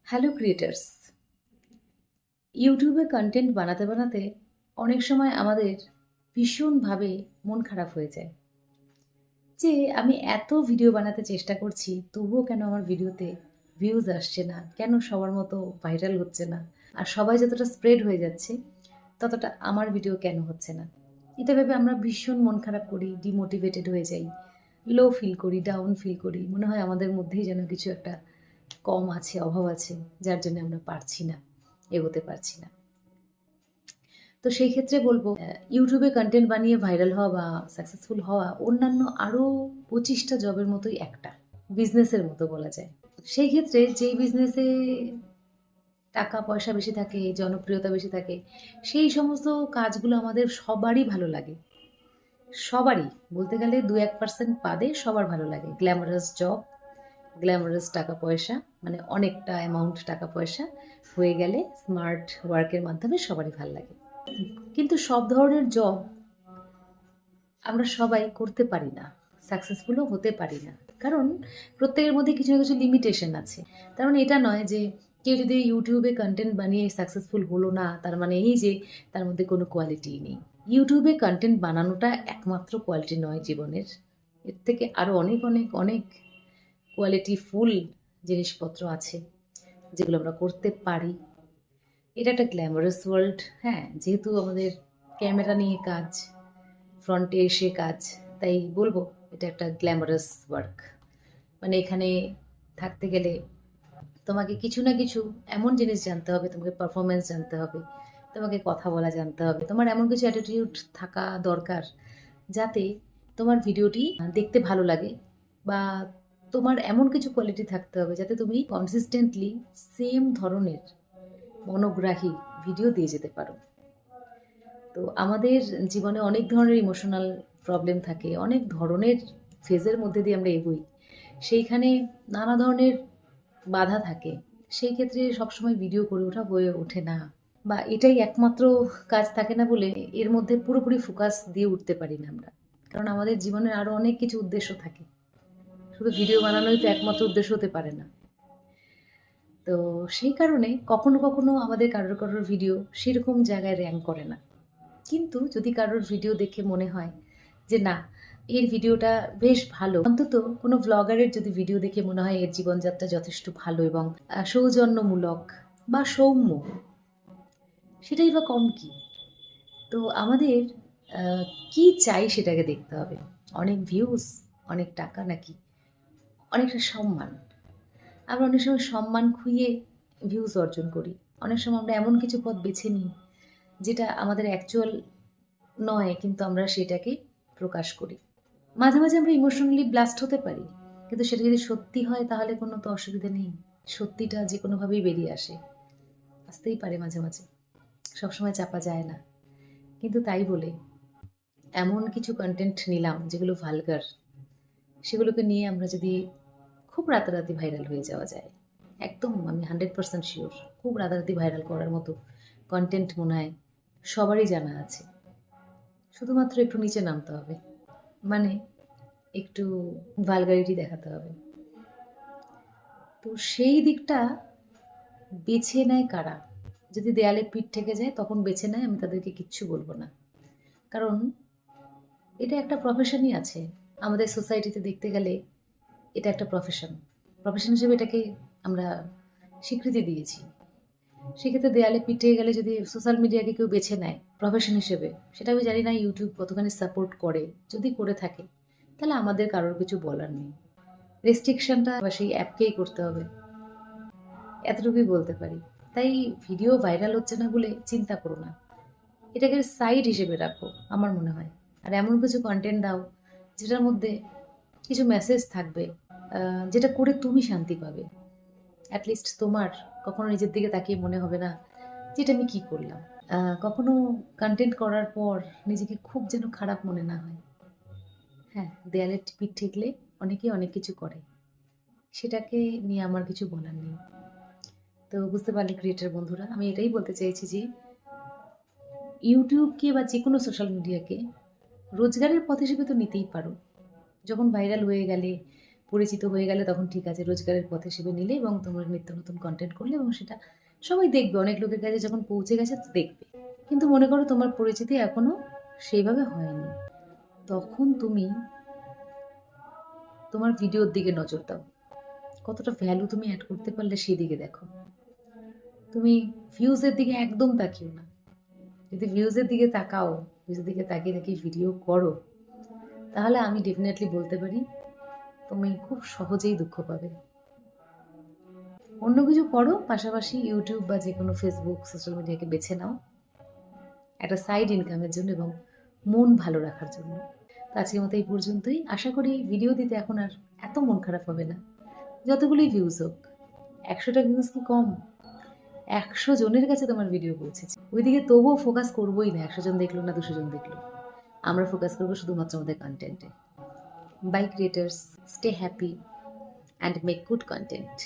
Hello creators. ইউটিউবে content বানাতে বানাতে অনেক সময় আমাদের ভীষণভাবে মন খারাপ হয়ে যায় যে আমি এত ভিডিও বানাতে চেষ্টা করছি, তবুও কেন আমার ভিডিওতে ভিউজ আসছে না, কেন সবার মতো ভাইরাল হচ্ছে না, আর সবাই যতটা স্প্রেড হয়ে যাচ্ছে ততটা আমার ভিডিও কেন হচ্ছে না। এটা ভেবে আমরা ভীষণ মন খারাপ করি, ডিমোটিভেটেড হয়ে যাই, লো ফিল করি, ডাউন ফিল করি, মনে হয় আমাদের মধ্যেই যেন কিছু একটা কম আছে, অভাব আছে, যার জন্য আমরা পারছি না, এগোতে পারছি না। তো সেই ক্ষেত্রে বলবো, ইউটিউবে কন্টেন্ট বানিয়ে ভাইরাল হওয়া বা সাকসেসফুল হওয়া অন্যান্য আরও 25টা জবের মতোই একটা বিজনেসের মতো বলা যায়। সেই ক্ষেত্রে যেই বিজনেসে টাকা পয়সা বেশি থাকে, জনপ্রিয়তা বেশি থাকে, সেই সমস্ত কাজগুলো আমাদের সবারই ভালো লাগে। সবারই বলতে গেলে 2-1% বাদে সবার ভালো লাগে। গ্ল্যামারাস জব, গ্ল্যামারাস টাকা পয়সা, মানে অনেকটা অ্যামাউন্ট টাকা পয়সা হয়ে গেলে স্মার্ট ওয়ার্কের মাধ্যমে সবারই ভালো লাগে। কিন্তু সব ধরনের জব আমরা সবাই করতে পারি না, সাকসেসফুলও হতে পারি না, কারণ প্রত্যেকের মধ্যে কিছু না কিছু লিমিটেশন আছে। তার মানে এটা নয় যে কেউ যদি ইউটিউবে কন্টেন্ট বানিয়ে সাকসেসফুল হলো না তার মানে এই যে তার মধ্যে কোনো কোয়ালিটি নেই। ইউটিউবে কন্টেন্ট বানানোটা একমাত্র কোয়ালিটি নয় জীবনের, এর থেকে আরও অনেক অনেক অনেক কোয়ালিটিফুল জিনিসপত্র আছে যেগুলো আমরা করতে পারি। এটা একটা গ্ল্যামারাস ওয়ার্ল্ড, হ্যাঁ, যেহেতু আমাদের ক্যামেরা নিয়ে কাজ, ফ্রন্টে এসে কাজ, তাই বলবো এটা একটা গ্ল্যামারাস ওয়ার্ক। মানে এখানে থাকতে গেলে তোমাকে কিছু না কিছু এমন জিনিস জানতে হবে, তোমাকে পারফরমেন্স জানতে হবে, তোমাকে কথা বলা জানতে হবে, তোমার এমন কিছু অ্যাটিটিউড থাকা দরকার যাতে তোমার ভিডিওটি দেখতে ভালো লাগে, বা তোমার এমন কিছু কোয়ালিটি থাকতে হবে যাতে তুমি কনসিস্টেন্টলি সেম ধরনের মনোগ্রাহী ভিডিও দিয়ে যেতে পারো। তো আমাদের জীবনে অনেক ধরনের ইমোশনাল প্রবলেম থাকে, অনেক ধরনের ফেজের মধ্যে দিয়ে আমরা এগোই, সেইখানে নানা ধরনের বাধা থাকে। সেই ক্ষেত্রে সবসময় ভিডিও করে ওঠা হয়ে ওঠে না, বা এটাই একমাত্র কাজ থাকে না বলে এর মধ্যে পুরোপুরি ফোকাস দিয়ে উঠতে পারি না আমরা, কারণ আমাদের জীবনের আরও অনেক কিছু উদ্দেশ্য থাকে, শুধু ভিডিও বানানোই তো একমাত্র উদ্দেশ্য হতে পারে না। তো সেই কারণে কখনো কখনো আমাদের কারোর কারোর ভিডিও সেরকম জায়গায় র্যাঙ্ক করে না। কিন্তু যদি কারোর ভিডিও দেখে মনে হয় যে না, এর ভিডিওটা বেশ ভালো, অন্তত কোনো ভ্লগারের যদি ভিডিও দেখে মনে হয় এর জীবনযাত্রা যথেষ্ট ভালো এবং সৌজন্যমূলক বা সৌম্য, সেটাই বা কম কি। তো আমাদের আহ, কি চাই সেটাকে দেখতে হবে। অনেক ভিউজ, অনেক টাকা, নাকি অনেকটা সম্মান। আমরা অনেক সময় সম্মান খুইয়ে ভিউজ অর্জন করি, অনেক সময় আমরা এমন কিছু পথ বেছে নিই যেটা আমাদের অ্যাকচুয়াল নয়, কিন্তু আমরা সেটাকে প্রকাশ করি। মাঝে মাঝে আমরা ইমোশনালি ব্লাস্ট হতে পারি, কিন্তু সেটা যদি সত্যি হয় তাহলে কোনো তো অসুবিধা নেই। সত্যিটা যে কোনোভাবেই বেরিয়ে আসতেই পারে মাঝে মাঝে, সবসময় চাপা যায় না। কিন্তু তাই বলে এমন কিছু কন্টেন্ট নিলাম যেগুলো ভালগার, সেগুলোকে নিয়ে আমরা যদি খুব রাতারাতি ভাইরাল হয়ে যাওয়া যায়, একদম আমি 100% শিওর খুব রাতারাতি ভাইরাল করার মতো কন্টেন্ট মনে হয় সবারই জানা আছে। শুধুমাত্র একটু নিচে নামতে হবে, মানে একটু ভালগারিটি দেখাতে হবে। তো সেই দিকটা বেছে নেয় কারা? যদি দেয়ালে পিঠ থেকে যায় তখন বেছে নেয়, আমি তাদেরকে কিচ্ছু বলবো না, কারণ এটা একটা প্রফেশনই আছে। আমাদের সোসাইটিতে দেখতে গেলে এটা একটা প্রফেশন, প্রফেশন হিসেবে এটাকে আমরা স্বীকৃতি দিয়েছি। সেক্ষেত্রে দেয়ালে পিঠে গেলে যদি সোশ্যাল মিডিয়াকে কেউ বেছে নেয় প্রফেশন হিসেবে, সেটা আমি জানি না ইউটিউব কতখানি সাপোর্ট করে। যদি করে থাকে তাহলে আমাদের কারোর কিছু বলার নেই, রেস্ট্রিকশনটা বা সেই অ্যাপকেই করতে হবে, এতটুকুই বলতে পারি। তাই ভিডিও ভাইরাল হচ্ছে না বলে চিন্তা করো না, এটাকে সাইড হিসেবে রাখো আমার মনে হয়। আর এমন কিছু কন্টেন্ট দাও যেটার মধ্যে কিছু মেসেজ থাকবে, যেটা করে তুমি শান্তি পাবে। অ্যাটলিস্ট তোমার কখনো নিজের দিকে তাকিয়ে মনে হবে না যে এটা আমি কী করলাম। কখনো কন্টেন্ট করার পর নিজেকে খুব যেন খারাপ মনে না হয়। হ্যাঁ, দেয়ালে পিঠ ঠেকলে অনেকেই অনেক কিছু করে, সেটাকে নিয়ে আমার কিছু বলার নেই। তো বুঝতে পারলে ক্রিয়েটার বন্ধুরা, আমি এটাই বলতে চাইছি যে ইউটিউবকে বা যে কোনো সোশ্যাল মিডিয়াকে রোজগারের পথ হিসেবে তো নিতেই পারো। যখন ভাইরাল হয়ে গেলে পরিচিত হয়ে গেলে তখন ঠিক আছে, রোজগারের পথ হিসেবে নিলে এবং তোমরা নিত্য নতুন কন্টেন্ট করলে এবং সেটা সবাই দেখবে, অনেক লোকের কাছে যখন পৌঁছে গেছে তো দেখবে। কিন্তু মনে করো তোমার পরিচিতি এখনো সেইভাবে হয়নি, তখন তুমি তোমার ভিডিওর দিকে নজর দাও, কতটা ভ্যালু তুমি অ্যাড করতে পারলে সেদিকে দেখো। তুমি ভিউজের দিকে একদম তাকিও না। যদি ভিউজের দিকে তাকাও, ভিউজের দিকে তাকিয়ে তাকিয়ে ভিডিও করো, তাহলে আমি ডেফিনেটলি বলতে পারি তুমি খুব সহজেই দুঃখ পাবে। অন্য কিছু করো, পাশাপাশি ইউটিউব বা যে কোনো ফেসবুক সোশ্যাল মিডিয়াকে বেছে নাও একটা সাইড ইনকামের জন্য এবং মন ভালো রাখার জন্য। তো আজকের মতো এই পর্যন্তই। আশা করি ভিডিও দিতে এখন আর এত মন খারাপ হবে না, যতগুলোই ভিউজ হোক। 100টা ভিউজ কি কম? 100 জনের কাছে তোমার ভিডিও পৌঁছেছে, ওইদিকে তবুও ফোকাস করবোই না 100 জন দেখলো না 200 জন দেখলো। আমরা ফোকাস করবো শুধুমাত্র আমাদের কন্টেন্টে। Bye creators, stay happy and make good content.